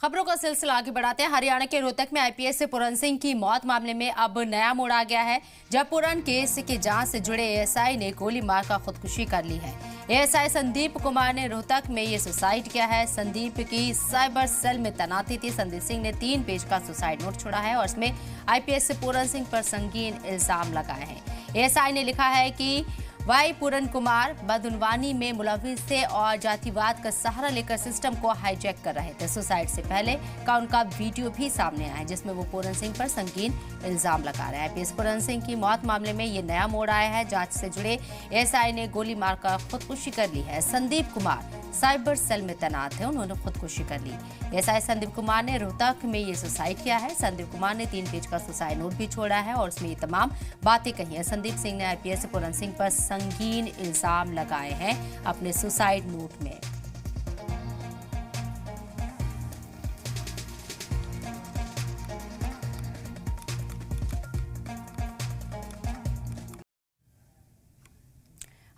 खबरों का सिलसिला आगे बढ़ाते हैं। हरियाणा के रोहतक में आईपीएस से पूरन सिंह की मौत मामले में अब नया मोड़ आ गया है, जब पूरन केस की जांच से जुड़े एएसआई ने गोली मारकर खुदकुशी कर ली है। एएसआई संदीप कुमार ने रोहतक में ये सुसाइड किया है। संदीप की साइबर सेल में तैनाती थी। संदीप सिंह ने 3 पेज का सुसाइड नोट छोड़ा है और इसमें आईपीएस से पूरन सिंह पर संगीन इल्जाम लगाए हैं। एएसआई ने लिखा है कि वाई पूरन कुमार बदनवानी में मुलविस थे और जातिवाद का सहारा लेकर सिस्टम को हाईजैक कर रहे थे। सुसाइड से पहले का उनका वीडियो भी सामने आया है, जिसमें वो पूरन सिंह पर संगीन इल्जाम लगा रहे हैं। आईपीएस पूरन सिंह की मौत मामले में ये नया मोड़ आया है। जांच से जुड़े एएसआई ने गोली मारकर खुदकुशी कर ली है। संदीप कुमार साइबर सेल में तैनात है, उन्होंने खुदकुशी कर ली। एएसआई संदीप कुमार ने रोहतक में ये सुसाइड किया है। संदीप कुमार ने 3 पेज का सुसाइड नोट भी छोड़ा है और उसमें ये तमाम बातें कही है। संदीप सिंह ने आईपीएस से पूरन सिंह पर संगीन इल्जाम लगाए हैं अपने सुसाइड नोट में।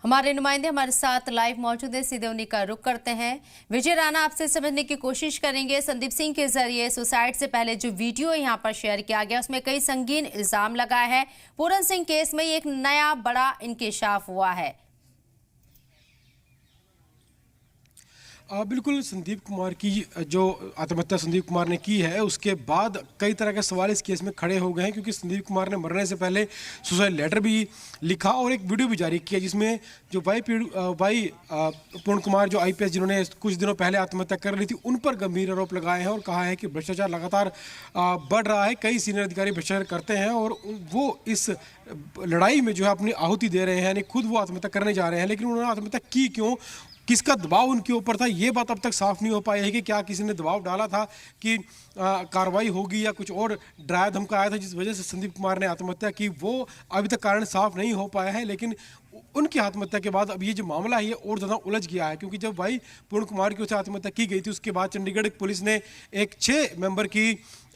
हमारे नुमाइंदे हमारे साथ लाइव मौजूद है, सीधे उन्हीं का रुख करते हैं। विजय राणा, आपसे समझने की कोशिश करेंगे। संदीप सिंह के जरिए सुसाइड से पहले जो वीडियो यहां पर शेयर किया गया उसमें कई संगीन इल्जाम लगाए हैं। पूरन सिंह केस में एक नया बड़ा इंकिशाफ हुआ है। बिल्कुल, संदीप कुमार की जो आत्महत्या संदीप कुमार ने की है उसके बाद कई तरह के सवाल इस केस में खड़े हो गए हैं, क्योंकि संदीप कुमार ने मरने से पहले सुसाइड लेटर भी लिखा और एक वीडियो भी जारी किया, जिसमें जो वाई पूर्ण कुमार जो आईपीएस जिन्होंने कुछ दिनों पहले आत्महत्या कर ली थी, उन पर गंभीर आरोप लगाए हैं और कहा है कि भ्रष्टाचार लगातार बढ़ रहा है। कई सीनियर अधिकारी भ्रष्टाचार करते हैं और वो इस लड़ाई में जो है अपनी आहुति दे रहे हैं, यानी खुद वो आत्महत्या करने जा रहे हैं। लेकिन उन्होंने आत्महत्या की क्यों, किसका दबाव उनके ऊपर था, ये बात अब तक साफ नहीं हो पाई है कि क्या किसी ने दबाव डाला था कि कार्रवाई होगी या कुछ और डराया धमकाया था जिस वजह से संदीप कुमार ने आत्महत्या की। वो अभी तक कारण साफ नहीं हो पाया है। लेकिन उनकी आत्महत्या के बाद अब ये जो मामला है ये और ज़्यादा उलझ गया है, क्योंकि जब भाई पूर्ण कुमार की उसे आत्महत्या की गई थी उसके बाद चंडीगढ़ पुलिस ने एक 6 मेंबर की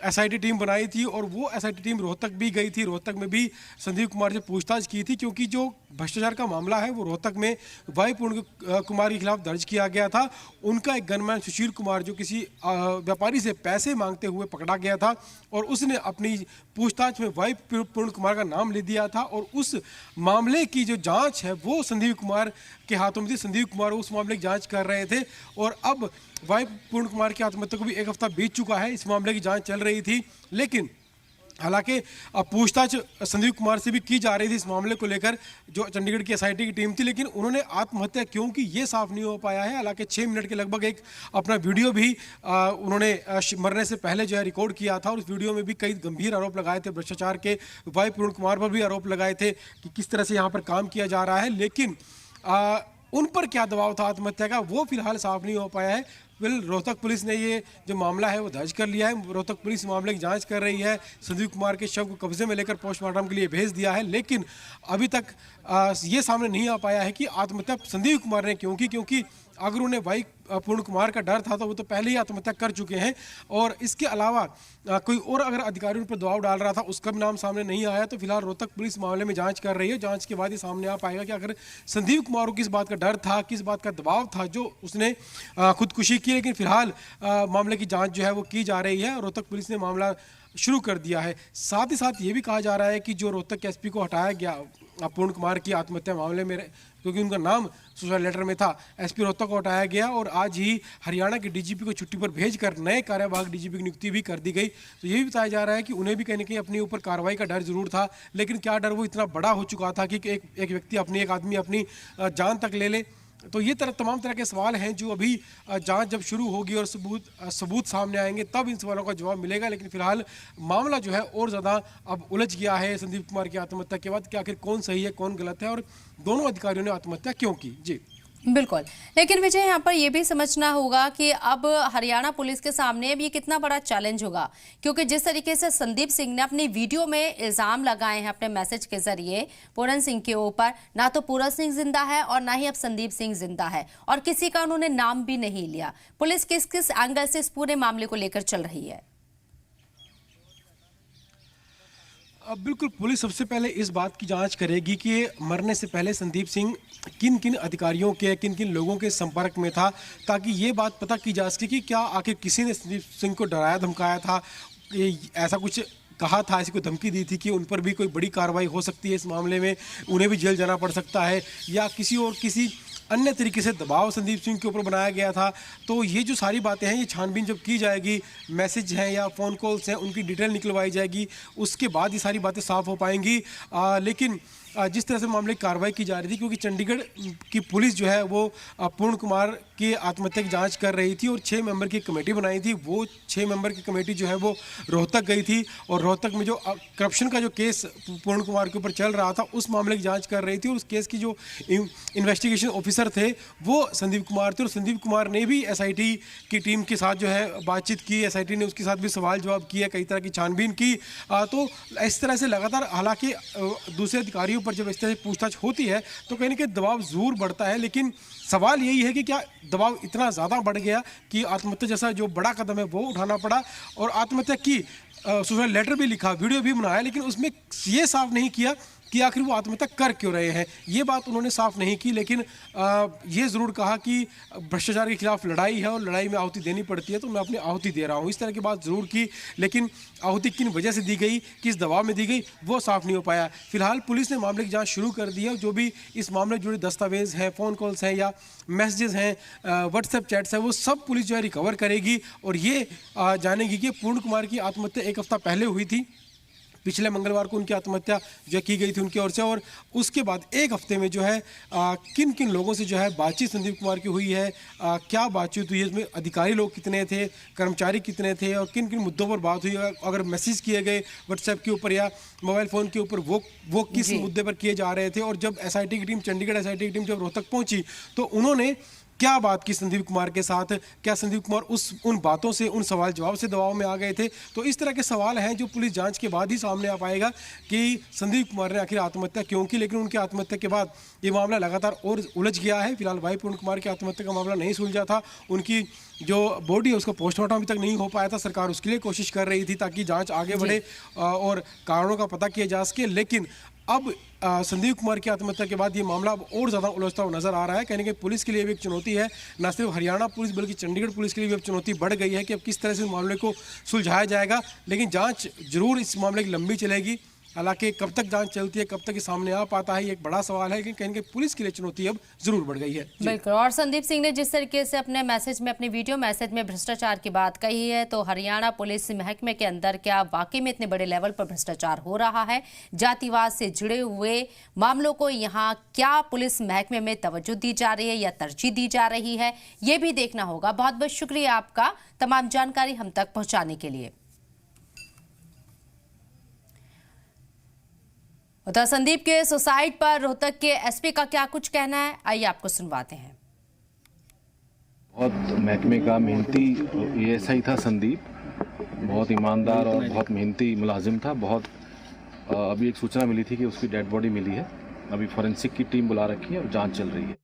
एसआईटी टीम बनाई थी और वो एसआईटी टीम रोहतक भी गई थी। रोहतक में भी संदीप कुमार से पूछताछ की थी, क्योंकि जो भ्रष्टाचार का मामला है वो रोहतक में वाई पूर्ण कुमार के खिलाफ दर्ज किया गया था। उनका एक गनमैन सुशील कुमार जो किसी व्यापारी से पैसे मांगते हुए पकड़ा गया था और उसने अपनी पूछताछ में वाई पूर्ण कुमार का नाम ले दिया था और उस मामले की जो जांच है वो संदीप कुमार के हाथों में थी। संदीप कुमार उस मामले की जांच कर रहे थे और अब वाई पूर्ण कुमार की आत्महत्या को भी 1 हफ्ता बीत चुका है। इस मामले की जांच चल रही थी, लेकिन हालांकि पूछताछ संदीप कुमार से भी की जा रही थी इस मामले को लेकर, जो चंडीगढ़ की एसआईटी की टीम थी, लेकिन उन्होंने आत्महत्या क्यों की ये साफ नहीं हो पाया है। हालांकि 6 मिनट के लगभग एक अपना वीडियो भी उन्होंने मरने से पहले जो है रिकॉर्ड किया था और उस वीडियो में भी कई गंभीर आरोप लगाए थे भ्रष्टाचार के। वाई पूर्ण कुमार पर भी आरोप लगाए थे कि किस तरह से यहाँ पर काम किया जा रहा है, लेकिन उन पर क्या दबाव था आत्महत्या का वो फिलहाल साफ नहीं हो पाया है। रोहतक पुलिस ने ये जो मामला है वो दर्ज कर लिया है। रोहतक पुलिस मामले की जांच कर रही है। संदीप कुमार के शव को कब्जे में लेकर पोस्टमार्टम के लिए भेज दिया है, लेकिन अभी तक ये सामने नहीं आ पाया है कि आत्महत्या संदीप कुमार ने क्यों की, क्योंकि अगर उन्हें वाई पूर्ण कुमार का डर था तो वो तो पहले ही आत्महत्या कर चुके हैं और इसके अलावा कोई और अगर अधिकारी उन पर दबाव डाल रहा था उसका भी नाम सामने नहीं आया। तो फिलहाल रोहतक पुलिस मामले में जांच कर रही है। जांच के बाद ये सामने आ पाएगा कि अगर संदीप कुमार को किस बात का डर था, किस बात का दबाव था जो उसने खुदकुशी की। लेकिन फिलहाल मामले की जाँच जो है वो की जा रही है। रोहतक पुलिस ने मामला शुरू कर दिया है। साथ ही साथ ये भी कहा जा रहा है कि जो रोहतक के एसपी को हटाया गया पूर्ण कुमार की आत्महत्या मामले में, क्योंकि उनका नाम सुसाइड लेटर में था, एसपी रोहतक को हटाया गया और आज ही हरियाणा के डीजीपी को छुट्टी पर भेजकर नए कार्यवाहक डीजीपी की नियुक्ति भी कर दी गई। तो ये भी बताया जा रहा है कि उन्हें भी कहीं ना कहीं अपने ऊपर कार्रवाई का डर जरूर था, लेकिन क्या डर वो इतना बड़ा हो चुका था कि एक व्यक्ति एक आदमी अपनी जान तक ले ले। तो ये तमाम तरह के सवाल हैं जो अभी जांच जब शुरू होगी और सबूत सामने आएंगे तब इन सवालों का जवाब मिलेगा। लेकिन फिलहाल मामला जो है और ज़्यादा अब उलझ गया है संदीप कुमार की आत्महत्या के बाद कि आखिर कौन सही है कौन गलत है और दोनों अधिकारियों ने आत्महत्या क्यों की। जी बिल्कुल, लेकिन विजय यहाँ पर यह भी समझना होगा कि अब हरियाणा पुलिस के सामने अब ये कितना बड़ा चैलेंज होगा, क्योंकि जिस तरीके से संदीप सिंह ने अपनी वीडियो में इल्जाम लगाए हैं अपने मैसेज के जरिए पूरन सिंह के ऊपर, ना तो पूरन सिंह जिंदा है और ना ही अब संदीप सिंह जिंदा है और किसी का उन्होंने नाम भी नहीं लिया। पुलिस किस किस एंगल से इस पूरे मामले को लेकर चल रही है? अब बिल्कुल पुलिस सबसे पहले इस बात की जांच करेगी कि मरने से पहले संदीप सिंह किन किन अधिकारियों के किन किन लोगों के संपर्क में था, ताकि ये बात पता की जा सके कि क्या आखिर किसी ने संदीप सिंह को डराया धमकाया था, ऐसा कुछ कहा था, ऐसी कोई धमकी दी थी कि उन पर भी कोई बड़ी कार्रवाई हो सकती है, इस मामले में उन्हें भी जेल जाना पड़ सकता है, या किसी अन्य तरीके से दबाव संदीप सिंह के ऊपर बनाया गया था। तो ये जो सारी बातें हैं, ये छानबीन जब की जाएगी, मैसेज हैं या फ़ोन कॉल्स हैं, उनकी डिटेल निकलवाई जाएगी, उसके बाद ये सारी बातें साफ हो पाएंगी। लेकिन जिस तरह से मामले की कार्रवाई की जा रही थी, क्योंकि चंडीगढ़ की पुलिस जो है वो पूर्ण कुमार की आत्महत्या की जांच कर रही थी और 6 मेंबर की कमेटी बनाई थी। वो 6 मेंबर की कमेटी जो है वो रोहतक गई थी और रोहतक में जो करप्शन का जो केस पूर्ण कुमार के ऊपर चल रहा था, उस मामले की जांच कर रही थी और उस केस की जो इन्वेस्टिगेशन ऑफिसर थे वो संदीप कुमार थे। और संदीप कुमार ने भी SIT की टीम के साथ जो है बातचीत की, SIT ने उसके साथ भी सवाल जवाब किया, कई तरह की छानबीन की। तो इस तरह से लगातार, हालांकि दूसरे अधिकारियों पर जब इस तरह से पूछताछ होती है तो कहीं ना कहीं दबाव जरूर बढ़ता है, लेकिन सवाल यही है कि क्या दबाव इतना ज़्यादा बढ़ गया कि आत्महत्या जैसा जो बड़ा कदम है वो उठाना पड़ा। और आत्महत्या की सुसाइड लेटर भी लिखा, वीडियो भी बनाया, लेकिन उसमें ये साफ नहीं किया कि आखिर वो आत्महत्या कर क्यों रहे हैं, ये बात उन्होंने साफ नहीं की। लेकिन ये ज़रूर कहा कि भ्रष्टाचार के खिलाफ लड़ाई है और लड़ाई में आहुति देनी पड़ती है, तो मैं अपनी आहुति दे रहा हूँ, इस तरह की बात ज़रूर की। लेकिन आहुति किन वजह से दी गई, किस दबाव में दी गई, वो साफ नहीं हो पाया। फिलहाल पुलिस ने मामले की जांच शुरू कर दी है। जो भी इस मामले से जुड़े दस्तावेज हैं, फ़ोन कॉल्स हैं या मैसेजेस हैं, व्हाट्सएप चैट्स हैं, वो सब पुलिस जो है रिकवर करेगी और ये जानेगी कि पूर्ण कुमार की आत्महत्या 1 हफ्ता पहले हुई थी। पिछले मंगलवार को उनकी आत्महत्या जो की गई थी उनकी ओर से, और उसके बाद 1 हफ्ते में जो है किन किन लोगों से जो है बातचीत संदीप कुमार की हुई है, क्या बातचीत हुई है, इसमें अधिकारी लोग कितने थे, कर्मचारी कितने थे और किन किन मुद्दों पर बात हुई, अगर मैसेज किए गए व्हाट्सएप के ऊपर या मोबाइल फ़ोन के ऊपर वो किस मुद्दे पर किए जा रहे थे। और जब SIT की टीम, चंडीगढ़ SIT की टीम जब रोहतक पहुंची तो उन्होंने क्या बात की संदीप कुमार के साथ, क्या संदीप कुमार उन बातों से, उन सवाल जवाब से दबाव में आ गए थे। तो इस तरह के सवाल हैं जो पुलिस जांच के बाद ही सामने आ पाएगा कि संदीप कुमार ने आखिर आत्महत्या क्यों की। लेकिन उनकी आत्महत्या के बाद ये मामला लगातार और उलझ गया है। फिलहाल भाई पूर्ण कुमार की आत्महत्या का मामला नहीं सुलझा था, उनकी जो बॉडी है उसका पोस्टमार्टम अभी तक नहीं हो पाया था। सरकार उसके लिए कोशिश कर रही थी ताकि जांच आगे बढ़े और कारणों का पता किया जा सके। लेकिन अब संदीप कुमार की आत्महत्या के बाद ये मामला अब और ज़्यादा उलझता हुआ नजर आ रहा है। कहने कि पुलिस के लिए भी एक चुनौती है, न सिर्फ हरियाणा पुलिस बल्कि चंडीगढ़ पुलिस के लिए भी अब चुनौती बढ़ गई है कि अब किस तरह से इस मामले को सुलझाया जाएगा। लेकिन जांच जरूर इस मामले की लंबी चलेगी। हालांकि कब तक जांच चलती है, कब तक ये सामने आ पाता है, ये एक बड़ा सवाल है। लेकिन कहीं पुलिस के लिए चुनौती अब जरूर बढ़ गई है। बिल्कुल। और संदीप सिंह ने जिस तरीके से अपने मैसेज में, अपने वीडियो मैसेज में भ्रष्टाचार की बात कही है, तो हरियाणा पुलिस महकमे के अंदर क्या वाकई में इतने बड़े लेवल पर भ्रष्टाचार हो रहा है? जातिवाद से जुड़े हुए मामलों को यहाँ क्या पुलिस महकमे में तवज्जो दी जा रही है या तरजीह दी जा रही है, ये भी देखना होगा। बहुत बहुत शुक्रिया आपका तमाम जानकारी हम तक पहुंचाने के लिए। उधर संदीप के सुसाइड पर रोहतक के SP का क्या कुछ कहना है, आइए आपको सुनवाते हैं। बहुत महकमे का मेहनती ASI था संदीप, बहुत ईमानदार और बहुत मेहनती मुलाजिम था। अभी एक सूचना मिली थी कि उसकी डेड बॉडी मिली है। अभी फॉरेंसिक की टीम बुला रखी है और जांच चल रही है।